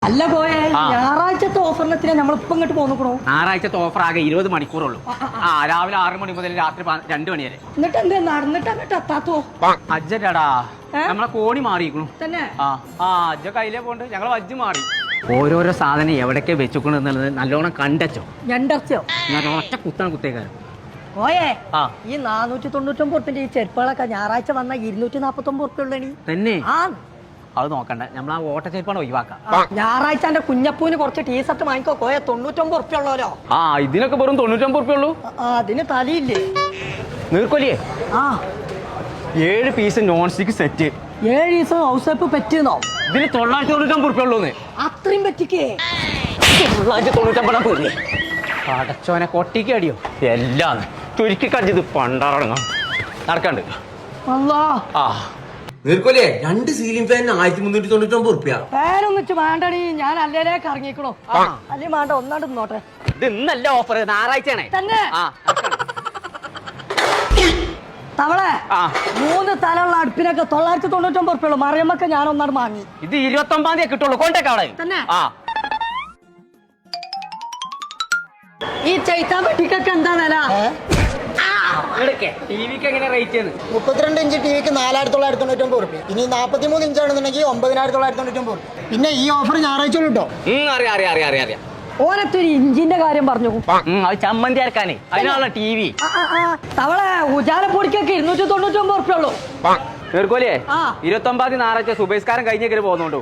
അല്ല പോയെ ഞായറാഴ്ചത്തെ ഓഫറിനെത്തിനാ നമ്മളിപ്പോ ഇങ്ങോട്ട് പോന്നിക്കണോ? ഞായറാഴ്ചത്തെ ഓഫർ ആകെ 20 മണിക്കൂറുള്ളൂ. രാവിലെ 6 മണി മുതൽ രാത്രി 2 മണി വരെ. എന്നിട്ട് എന്താ നടന്നിട്ട് അങ്ങോട്ട് എത്താത്തോ? അജ്ജടാ നമ്മളെ കോണി മാറിയിരിക്കണു തന്നെ. അജ്ജ കയ്യിലേ പോണ്ട് ഞങ്ങൾ അജ്ജ് മാറി. ഓരോരോ സാധനം എവിടൊക്കെ വെച്ചുകൊണ്ടെന്നുള്ളത് നല്ലോണം കണ്ടച്ചോ. ഞണ്ടർച്ചോ? ഞാൻ ഒറ്റ കുത്താണ് കുത്തേക്കാരൻ. പോയേ ഈ 499 ഈ ചെരുപ്പുകളൊക്കെ ഞായറാഴ്ച വന്ന 249 ഉള്ളണി തന്നെ. ആ അത് നോക്കണ്ട, നമ്മൾ ആ ഓട്ട ചെരുപ്പാണ് ഒഴിവാക്കാം. ഞായറാഴ്ച എന്റെ കുഞ്ഞപ്പൂന് കുറച്ച് ടീഷർട്ട് വാങ്ങിക്കോ. കോയ 99 ഉള്ളല്ലോ. ഇതിനൊക്കെ വെറും 99 ഉള്ളൂ. അതിന് തലയില്ലേ നീർക്കൊലിയേ? 7 പീസ് നോൺ സ്റ്റിക്ക് സെറ്റ്. 7 ദിവസം ഹൗസ് പറ്റിയെന്നോ? ഇതിന് 999 ഉള്ളൂന്ന്. അത്രയും പറ്റിക്കേ? 999 അടച്ചോനെ കൊട്ടിക്ക് അടിയോ എല്ലാം തുരുക്കി കടിച്ചത് പണ്ടാറടങ്ങാം നടക്കണ്ട്. നീർക്കൊല്ലേ 2 സീലിംഗ് ഫാൻ 1399 ഫാനൊന്നിച്ച് വേണ്ടടി, ഞാൻ അല്ലേലേക്ക് ഇറങ്ങിക്കണോ. അല്ലേ വേണ്ട, ഒന്നാണ്ട് നോട്ടെ. ഇത് ഇന്നല്ല ഓഫർ, ഞായറാഴ്ചയാണേ തന്നെ. തവളെ 3 തലമുള്ള അടുപ്പിനൊക്കെ 999 ഉള്ളൂ. മറിയമ്മക്ക് ഞാൻ ഒന്നാട് വാങ്ങി. ഇത് 29 തീയതി കിട്ടുള്ളൂ. കോണ്ടേക്ക് അവിടെ തന്നെ. ഈ ചൈത്താൻ പെട്ടിക്കൊക്കെ എന്താ വില? ടിവിക്ക് എങ്ങനെ റേറ്റ്? 32 ഇഞ്ച് ടിവിക്ക് 4999 റുപ്യ. ഇനി 43 ഇഞ്ചാണെന്നുണ്ടെങ്കിൽ 9999 റുപ്യ. പിന്നെ ഈ ഓഫർ ഞായറാഴ്ച കേട്ടോ. അറിയാം. ഓനത്തൊരു ഇഞ്ചിന്റെ കാര്യം പറഞ്ഞു. അത് ചമ്മന്തി അരക്കാനേ, അതിനാണല്ലോ ടി വി. തവളെ ഉജാലപ്പൊടിക്കൊക്കെ 299 ഉള്ളൂ. നീർക്കോലിയേ 29 ഞായറാഴ്ച സുബൈസ്കാരം കഴിഞ്ഞേക്ക് പോകുന്നുണ്ടോ?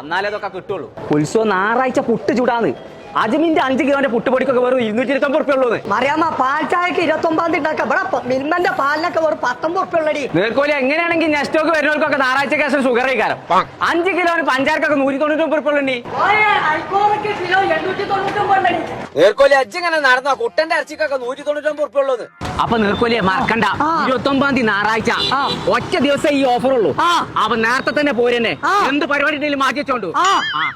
എന്നാലേ അതൊക്കെ കിട്ടുള്ളൂ. ഉത്സവം ഞായറാഴ്ച പുട്ട് ചൂടാന്ന്. അജ്മിന്റെ 5 കിലോന്റെ പുട്ടുപൊടിക്കൊക്കെ വെറും 229 ഉള്ളൂ. മറിയാമ്മ പാൽ ചായക്ക് 29 ഉണ്ടാക്കാം. ഇവിടെ മിൽമന്റെ പാലിനൊക്കെ വെറും 19 ഉള്ളടി. നീർക്കോലി എങ്ങനെയാണെങ്കിൽ നെസ്റ്റോക്ക് വരുന്നവർക്കൊക്കെ ഞായറാഴ്ച കേസ് ഷുഗർ കഴിക്കാരം. 5 കിലോന് പഞ്ചാരക്കൊക്കെ 199 ഉള്ളി. നീർക്കോലി അജ്ജിങ്ങനെ നടന്ന കുട്ടന്റെ ഇറച്ചിക്കൊക്കെ 199 ഉള്ളത്. അപ്പൊ നീർക്കോലിയെ മറക്കണ്ട, 29 ഞായറാഴ്ച ഒറ്റ ദിവസം ഈ ഓഫർ ഉള്ളൂ. അപ്പൊ നേരത്തെ തന്നെ പോരെന്നെ, എന്ത് പരിപാടി മാറ്റി വെച്ചോണ്ടു.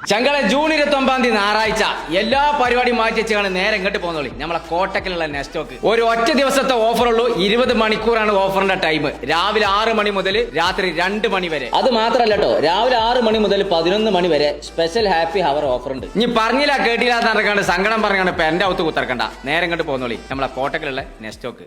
ചങ്കളെ ജൂൺ 29 ഞായറാഴ്ച എല്ലാ പരിപാടിയും മാറ്റി വെച്ചാണ് നേരെ ഇങ്ങോട്ട് പോകുന്നോളി. നമ്മളെ കോട്ടക്കിലുള്ള നെസ്റ്റോക്ക് ഒരു ഒറ്റ ദിവസത്തെ ഓഫർ ഉള്ളൂ. 20 മണിക്കൂറാണ് ഓഫറിന്റെ ടൈം. രാവിലെ 6 മണി മുതൽ രാത്രി 2 മണി വരെ. അത് മാത്രല്ല കേട്ടോ, രാവിലെ 6 മണി മുതൽ 11 മണി വരെ സ്പെഷ്യൽ ഹാപ്പി ഹവർ ഓഫർ ഉണ്ട്. ഇനി പറഞ്ഞില്ല കേട്ടില്ല നടക്കാണ്ട് സങ്കടം പറഞ്ഞാണ് ഇപ്പൊ എന്റെ ഔത്ത് കുത്തിറക്കണ്ട. നേരെ ഇങ്ങോട്ട് പോകുന്നോളി നമ്മളെ കോട്ടക്കിലുള്ള നെസ്റ്റോക്ക്.